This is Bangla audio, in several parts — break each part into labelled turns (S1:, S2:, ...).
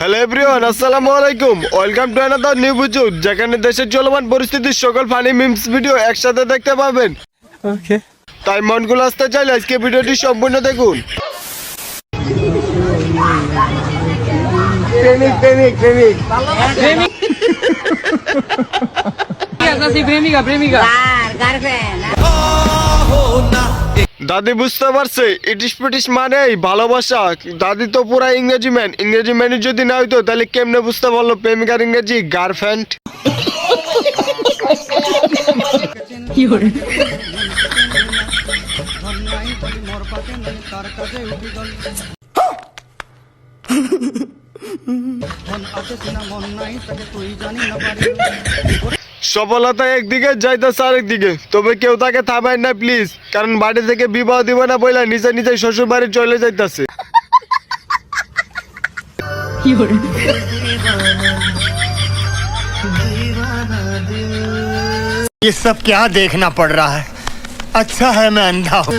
S1: হ্যালো এভরিওয়ান, আসসালামু আলাইকুম। Welcome to another new video, যেখানে দেশের চলমান পরিস্থিতির সকল ফানি মিমস ভিডিও একসাথে দেখতে পাবেন। ওকে, তাই মনগুলো আসতে চাইলে আজকে ভিডিওটি সম্পূর্ণ দেখুন। দাদি বুঝতে পারছে ইটিস পিটিস মানে ভালোবাসা। দাদি তো পুরা ইংরেজি ম্যান, ইংরেজি ম্যান যদি না হইতো তাহলে কেমনে বুঝতে পারলো প্রেমিকার ইংরেজি গার্লফ্রেন্ড। সফলতা একদিকে যাইতেছে আরেকদিকে, তবে কেউ তাকে থামায় না প্লিজ, কারণ বাড়ি থেকে বিবাহ দিবে না বইলা নিজে নিজে শ্বশুর বাড়ি চলে যাইতেছে।
S2: ये सब क्या देखना पड़ रहा है? अच्छा है मैं अंधा हूँ।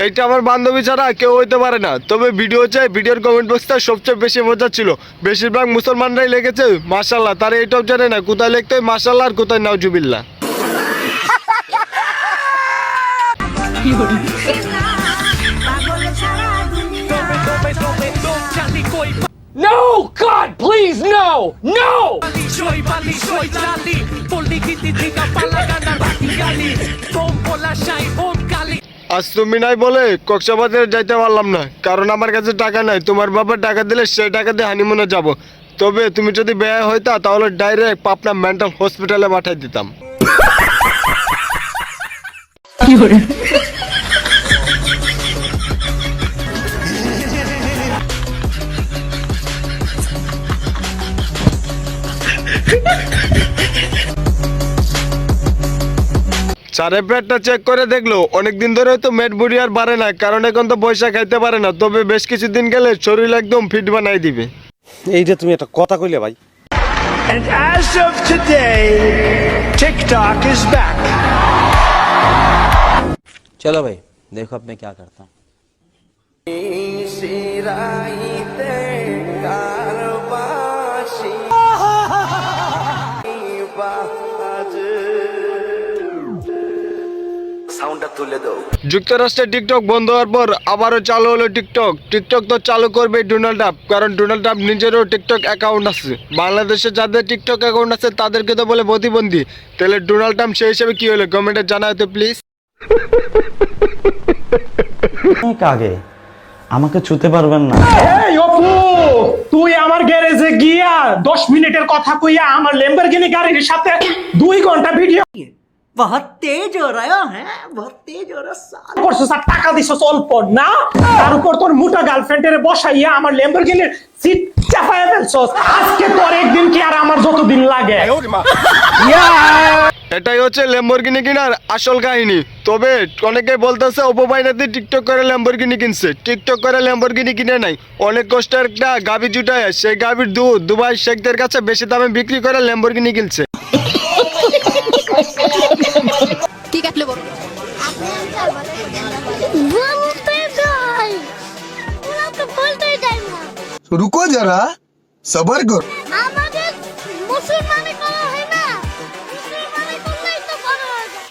S1: এইটা আমার বান্ধবী ছাড়া কেউ হইতে পারে না। তবে ভিডিও চাই, ভিডিওর কমেন্ট বক্সটা সবচেয়ে বেশি মজা ছিল। বেশিরভাগ মুসলমানরাই লিখেছে মাশাআল্লাহ, তারা এটাও জানে না কোথায় লিখতে হয় মাশাআল্লাহ আর কোথায় নাউজুবিল্লাহ।
S3: No! God, please, no! No!
S1: আজ তুমি নাই বলে কক্সবাজারে যাইতে পারলাম না, কারণ আমার কাছে টাকা নাই। তোমার বাবা টাকা দিলে সেই টাকা দিয়ে হানিমুনে যাব। তবে তুমি যদি ব্যয় হইতা তাহলে ডাইরেক্ট পাবনা মেন্টাল হসপিটালে পাঠাই দিতাম। চারে পেটটা চেক করে দেখলো অনেকদিন ধরে তো মেট বুড়ি আর বাড়ে না, কারণ এখন তো পয়সা খাইতে পারে না। তবে বেশ কিছুদিন গেলে শরীর একদম ফিট বানাই দিবে।
S4: এইটা তুমি একটা কথা কইলে ভাই।
S2: And as of today, TikTok is back.
S5: चलो भाई देखो अब मैं क्या करता हूँ।
S1: যুক্তরাষ্ট্রে টিকটক বন্ধ হওয়ার পর আবারও চালু হলো টিকটক। টিকটক তো চালু করবে ডোনাল্ড ট্রাম্প, কারণ ডোনাল্ড ট্রাম্প নিজেরও টিকটক অ্যাকাউন্ট আছে। বাংলাদেশে যাদের টিকটক অ্যাকাউন্ট আছে তাদেরকে তো বলে প্রতিবন্ধী। তাহলে ডোনাল্ড ট্রাম্প সেই হিসেবে কি হলো কমেন্টে জানাও তো প্লিজ।
S5: আগে আমাকে ছুতে পারবেন না।
S3: এই অপু, তুই আমার গ্যারেজে গিয়া 10 মিনিটের কথা কইয়া আমার ল্যাম্বরগিনি গাড়ির সাথে 2 ঘন্টা ভিডিও
S6: बहुत तेज हो रहा है बहुत तेज हो रहा है
S3: করছস আর টাকা দিছস অল্প না, তার উপর তোর মোটা গার্লফ্রেন্ডের বসাইয়া আমার ল্যাম্বরগিনির সিট চাপায়া ফেলছস। আজকে তোর একদিন কি আর আমার যতদিন লাগে।
S1: এটাই হচ্ছে ল্যাম্বরগিনি কেনার আসল কাহিনী। তবে অনেকে বলতেছে অপবাই নাতি টিকটক করে ল্যাম্বরগিনি কিনছে। টিকটক করে ল্যাম্বরগিনি কিনে নাই, অনেক কষ্টের একটা গাভী জুটায় সেই গাভীর দুধ দুবাই শেখদের কাছে বেশি দামে বিক্রি করে ল্যাম্বরগিনি কিনছে।
S7: কি কাটলে বড় বলতে যাই ওরা তো বলতে যায় না।
S8: रुको जरा सबर करो।
S7: আমাদের মুসলমানি করা হয় না, মুসলমানি করলেই তো বড় হয়ে যায়।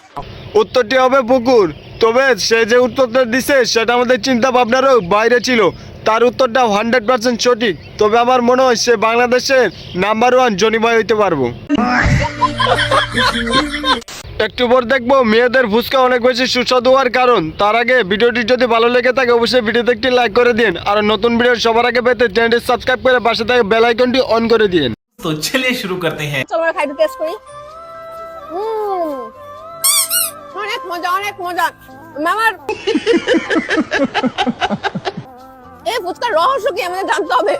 S1: উত্তরটি হবে পুকুর। তবে সে যে উত্তরটা দিছে সেটা আমাদের চিন্তা ভাবনারও বাইরে ছিল। তার উত্তরটা 100% সঠিক। তবে আমার মনে হয় সে বাংলাদেশের নাম্বার 1 জনি ভাই হইতে পারবো। একটু পর দেখবো মেয়েদের ফুচকা অনেক বেশি সুস্বাদু হওয়ার কারণ। তার আগে ভিডিওটি যদি ভালো লেগে থাকে অবশ্যই ভিডিওতে একটি লাইক করে দিন, আর নতুন ভিডিও সবার আগে পেতে চ্যানেলটি সাবস্ক্রাইব করে পাশে থাকা বেল আইকনটি অন করে দিন।
S9: तो चलिए शुरू करते हैं।
S7: তোমরা খাইতে টেস্ট করি। অনেক মজা অনেক মজা। মামার এই ফুচকার রহস্য কি আমাদের জানতে হবে।